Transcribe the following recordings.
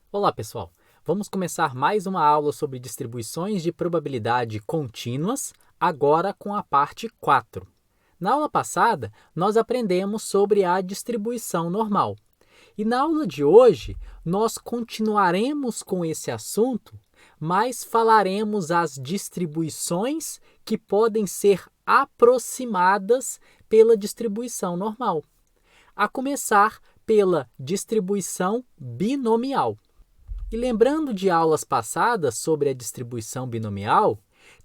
Olá, pessoal! Vamos começar mais uma aula sobre distribuições de probabilidade contínuas, agora com a parte 4. Na aula passada, nós aprendemos sobre a distribuição normal. E na aula de hoje, nós continuaremos com esse assunto, mas falaremos as distribuições que podem ser aproximadas pela distribuição normal. A começar pela distribuição binomial. E lembrando de aulas passadas sobre a distribuição binomial,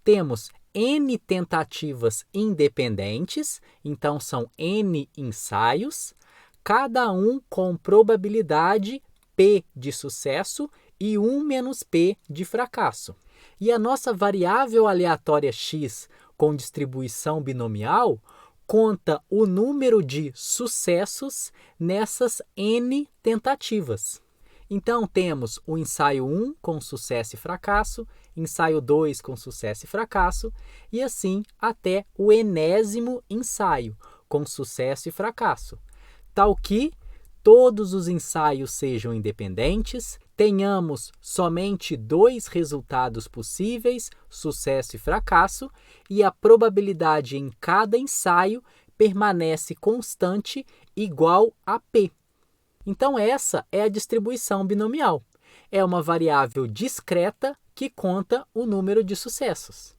temos N tentativas independentes, então são N ensaios, cada um com probabilidade P de sucesso e 1 menos P de fracasso. E a nossa variável aleatória x com distribuição binomial conta o número de sucessos nessas N tentativas. Então, temos o ensaio 1 com sucesso e fracasso, ensaio 2 com sucesso e fracasso, e assim até o enésimo ensaio, com sucesso e fracasso. Tal que todos os ensaios sejam independentes, tenhamos somente 2 resultados possíveis, sucesso e fracasso, e a probabilidade em cada ensaio permanece constante igual a P. Então, essa é a distribuição binomial. É uma variável discreta que conta o número de sucessos.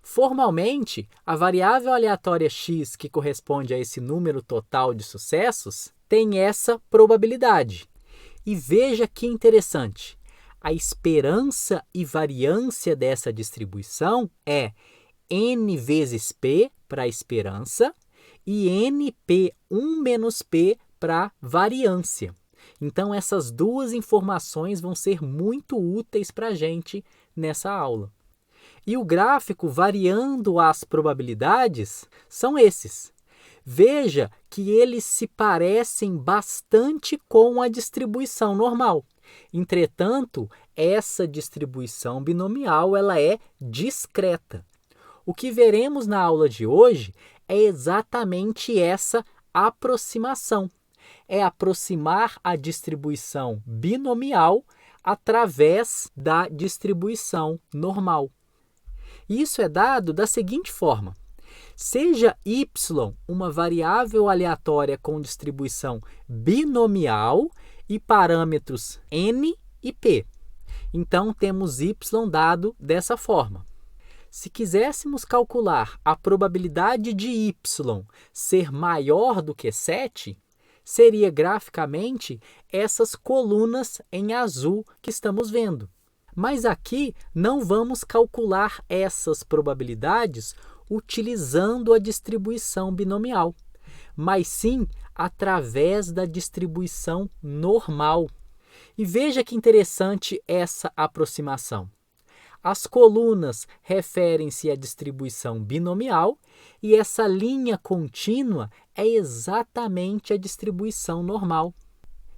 Formalmente, a variável aleatória x, que corresponde a esse número total de sucessos, tem essa probabilidade. E veja que interessante, a esperança e variância dessa distribuição é n vezes p para a esperança e np1 menos p para variância. Então, essas duas informações vão ser muito úteis para a gente nessa aula. E o gráfico variando as probabilidades são esses. Veja que eles se parecem bastante com a distribuição normal. Entretanto, essa distribuição binomial ela é discreta. O que veremos na aula de hoje é exatamente essa aproximação. É aproximar a distribuição binomial através da distribuição normal. Isso é dado da seguinte forma. Seja y uma variável aleatória com distribuição binomial e parâmetros n e p. Então, temos y dado dessa forma. Se quiséssemos calcular a probabilidade de y ser maior do que 7, seria graficamente essas colunas em azul que estamos vendo. Mas aqui não vamos calcular essas probabilidades utilizando a distribuição binomial, mas sim através da distribuição normal. E veja que interessante essa aproximação. As colunas referem-se à distribuição binomial e essa linha contínua é exatamente a distribuição normal.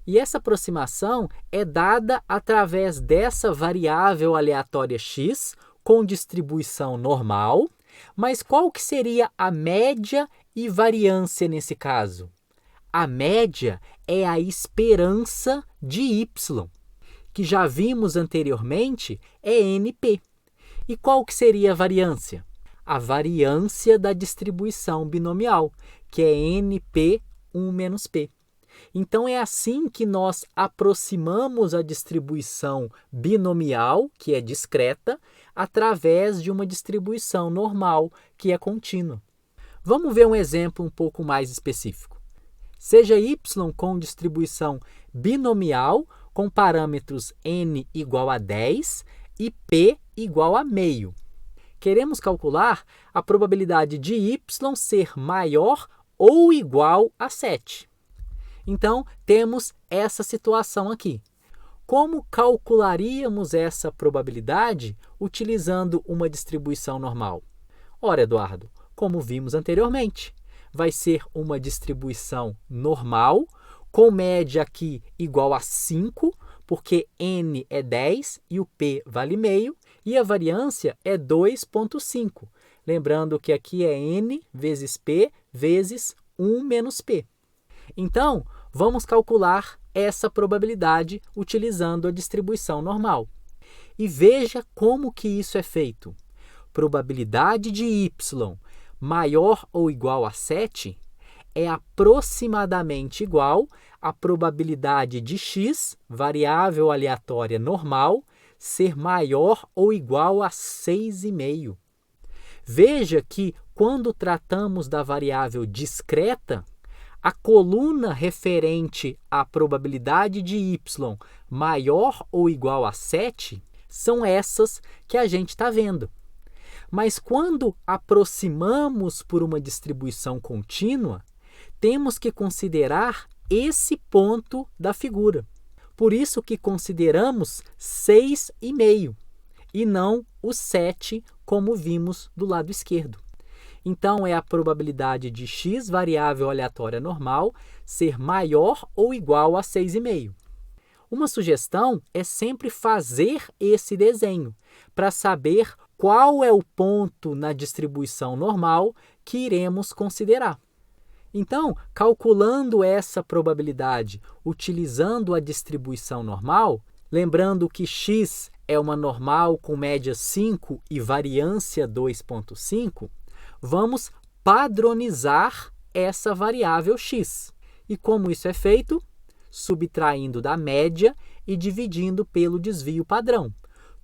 E essa aproximação é dada através dessa variável aleatória x com distribuição normal, mas qual que seria a média e variância nesse caso? A média é a esperança de y, que já vimos anteriormente é NP. E qual que seria a variância? A variância da distribuição binomial, que é NP1 menos P. Então, é assim que nós aproximamos a distribuição binomial, que é discreta, através de uma distribuição normal, que é contínua. Vamos ver um exemplo um pouco mais específico. Seja y com distribuição binomial, com parâmetros n igual a 10 e p igual a meio. Queremos calcular a probabilidade de y ser maior ou igual a 7. Então, temos essa situação aqui. Como calcularíamos essa probabilidade utilizando uma distribuição normal? Ora, Eduardo, como vimos anteriormente, vai ser uma distribuição normal, com média aqui igual a 5, porque n é 10 e o p vale meio, e a variância é 2,5. Lembrando que aqui é n vezes p vezes 1 menos p. Então, vamos calcular essa probabilidade utilizando a distribuição normal. E veja como que isso é feito. Probabilidade de y maior ou igual a 7 é aproximadamente igual à probabilidade de x, variável aleatória normal, ser maior ou igual a 6,5. Veja que, quando tratamos da variável discreta, a coluna referente à probabilidade de y maior ou igual a 7 são essas que a gente está vendo. Mas quando aproximamos por uma distribuição contínua, temos que considerar esse ponto da figura. Por isso que consideramos 6,5 e não o 7, como vimos do lado esquerdo. Então, é a probabilidade de x, variável aleatória normal, ser maior ou igual a 6,5. Uma sugestão é sempre fazer esse desenho, para saber qual é o ponto na distribuição normal que iremos considerar. Então, calculando essa probabilidade utilizando a distribuição normal, lembrando que x é uma normal com média 5 e variância 2,5, vamos padronizar essa variável x. E como isso é feito? Subtraindo da média e dividindo pelo desvio padrão.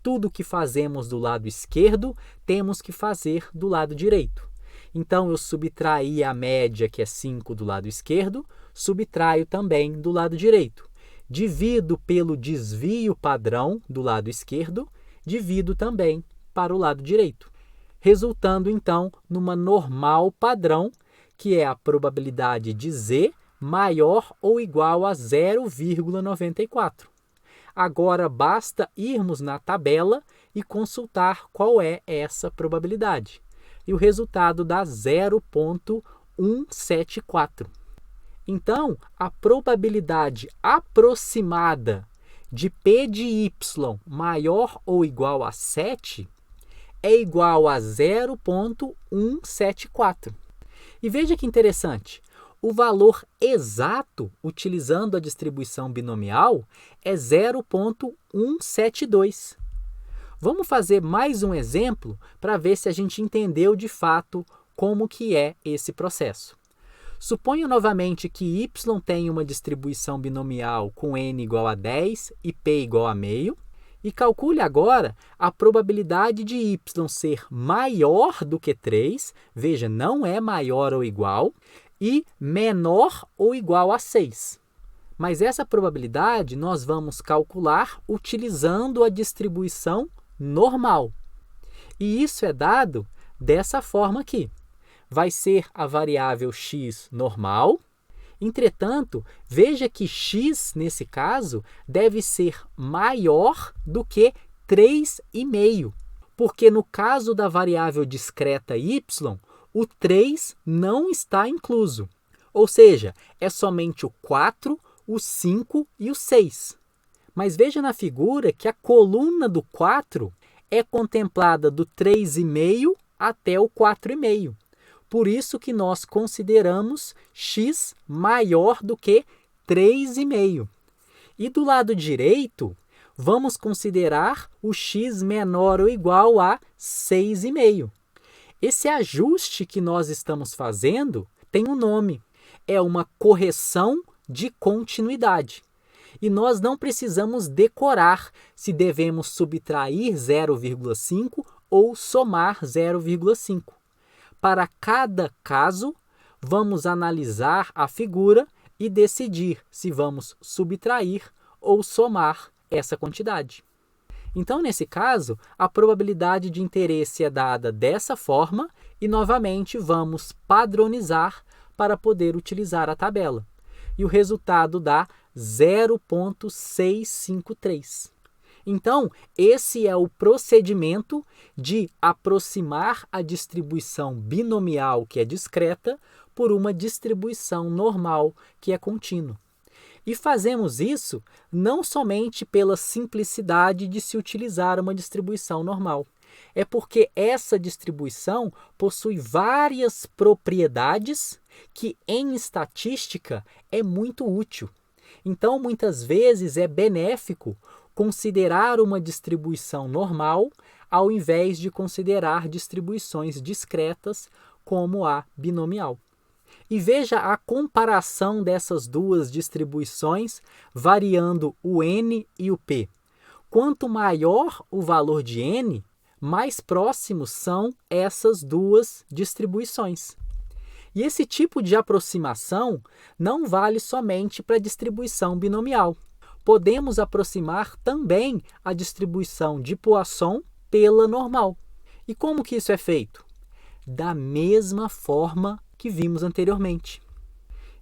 Tudo que fazemos do lado esquerdo, temos que fazer do lado direito. Então, eu subtraí a média, que é 5, do lado esquerdo, subtraio também do lado direito. Divido pelo desvio padrão do lado esquerdo, divido também para o lado direito, resultando, então, numa normal padrão, que é a probabilidade de z maior ou igual a 0,94. Agora, basta irmos na tabela e consultar qual é essa probabilidade. E o resultado dá 0,174. Então, a probabilidade aproximada de P de y maior ou igual a 7 é igual a 0,174. E veja que interessante, o valor exato, utilizando a distribuição binomial, é 0,172. Vamos fazer mais um exemplo para ver se a gente entendeu de fato como que é esse processo. Suponho novamente que y tem uma distribuição binomial com n igual a 10 e p igual a meio, e calcule agora a probabilidade de y ser maior do que 3, veja, não é maior ou igual, e menor ou igual a 6. Mas essa probabilidade nós vamos calcular utilizando a distribuição normal. E isso é dado dessa forma aqui. Vai ser a variável x normal. Entretanto, veja que x, nesse caso, deve ser maior do que 3,5, porque no caso da variável discreta y, o 3 não está incluso. Ou seja, é somente o 4, o 5 e o 6. Mas veja na figura que a coluna do 4 é contemplada do 3,5 até o 4,5. Por isso que nós consideramos x maior do que 3,5. E do lado direito, vamos considerar o x menor ou igual a 6,5. Esse ajuste que nós estamos fazendo tem um nome. É uma correção de continuidade. E nós não precisamos decorar se devemos subtrair 0,5 ou somar 0,5. Para cada caso, vamos analisar a figura e decidir se vamos subtrair ou somar essa quantidade. Então, nesse caso, a probabilidade de interesse é dada dessa forma e, novamente, vamos padronizar para poder utilizar a tabela. E o resultado dá 0,653. Então, esse é o procedimento de aproximar a distribuição binomial, que é discreta, por uma distribuição normal, que é contínua. E fazemos isso não somente pela simplicidade de se utilizar uma distribuição normal. É porque essa distribuição possui várias propriedades que, em estatística, é muito útil. Então, muitas vezes é benéfico considerar uma distribuição normal ao invés de considerar distribuições discretas como a binomial. E veja a comparação dessas duas distribuições variando o n e o p. Quanto maior o valor de n, mais próximos são essas duas distribuições. E esse tipo de aproximação não vale somente para a distribuição binomial. Podemos aproximar também a distribuição de Poisson pela normal. E como que isso é feito? Da mesma forma que vimos anteriormente.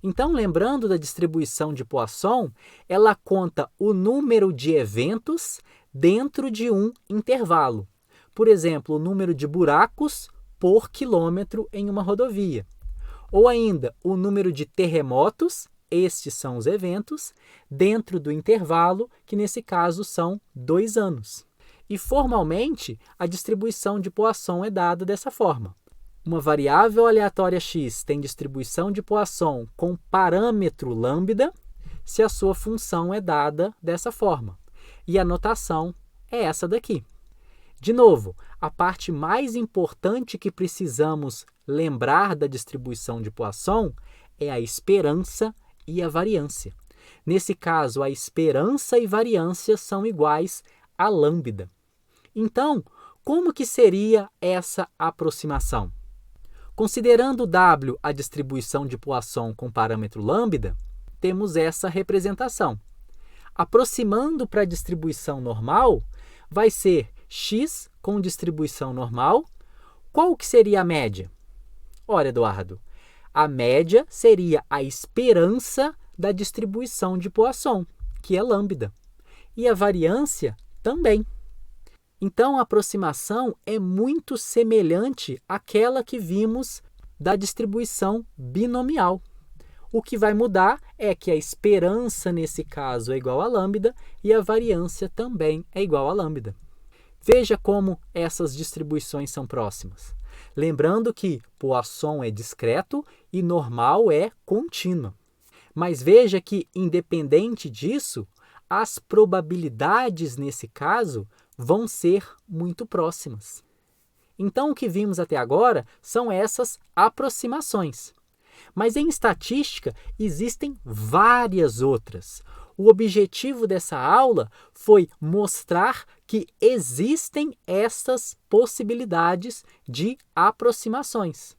Então, lembrando da distribuição de Poisson, ela conta o número de eventos dentro de um intervalo. Por exemplo, o número de buracos por quilômetro em uma rodovia. Ou ainda, o número de terremotos, estes são os eventos, dentro do intervalo, que nesse caso são 2 anos. E formalmente, a distribuição de Poisson é dada dessa forma. Uma variável aleatória x tem distribuição de Poisson com parâmetro lambda se a sua função é dada dessa forma. E a notação é essa daqui. De novo, a parte mais importante que precisamos lembrar da distribuição de Poisson é a esperança e a variância. Nesse caso, a esperança e variância são iguais a lambda. Então, como que seria essa aproximação? Considerando W a distribuição de Poisson com parâmetro lambda, temos essa representação. Aproximando para a distribuição normal, vai ser x com distribuição normal. Qual que seria a média? Olha, Eduardo, a média seria a esperança da distribuição de Poisson, que é lambda, e a variância também. Então, a aproximação é muito semelhante àquela que vimos da distribuição binomial. O que vai mudar é que a esperança, nesse caso, é igual a lambda e a variância também é igual a lambda. Veja como essas distribuições são próximas. Lembrando que Poisson é discreto e normal é contínua. Mas veja que, independente disso, as probabilidades, nesse caso, vão ser muito próximas. Então, o que vimos até agora são essas aproximações. Mas em estatística existem várias outras. O objetivo dessa aula foi mostrar que existem essas possibilidades de aproximações.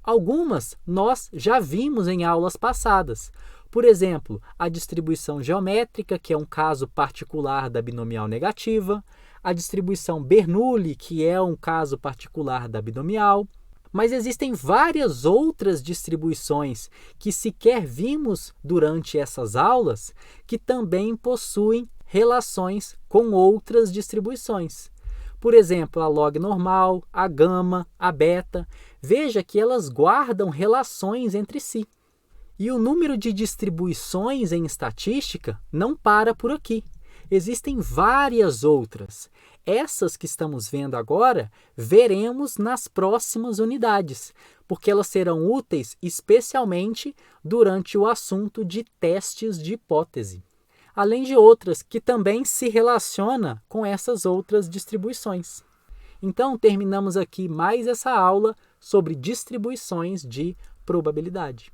Algumas nós já vimos em aulas passadas. Por exemplo, a distribuição geométrica, que é um caso particular da binomial negativa, a distribuição Bernoulli, que é um caso particular da binomial. Mas existem várias outras distribuições que sequer vimos durante essas aulas que também possuem relações com outras distribuições. Por exemplo, a log normal, a gama, a beta. Veja que elas guardam relações entre si. E o número de distribuições em estatística não para por aqui. Existem várias outras. Essas que estamos vendo agora, veremos nas próximas unidades, porque elas serão úteis especialmente durante o assunto de testes de hipótese, além de outras que também se relacionam com essas outras distribuições. Então, terminamos aqui mais essa aula sobre distribuições de probabilidade.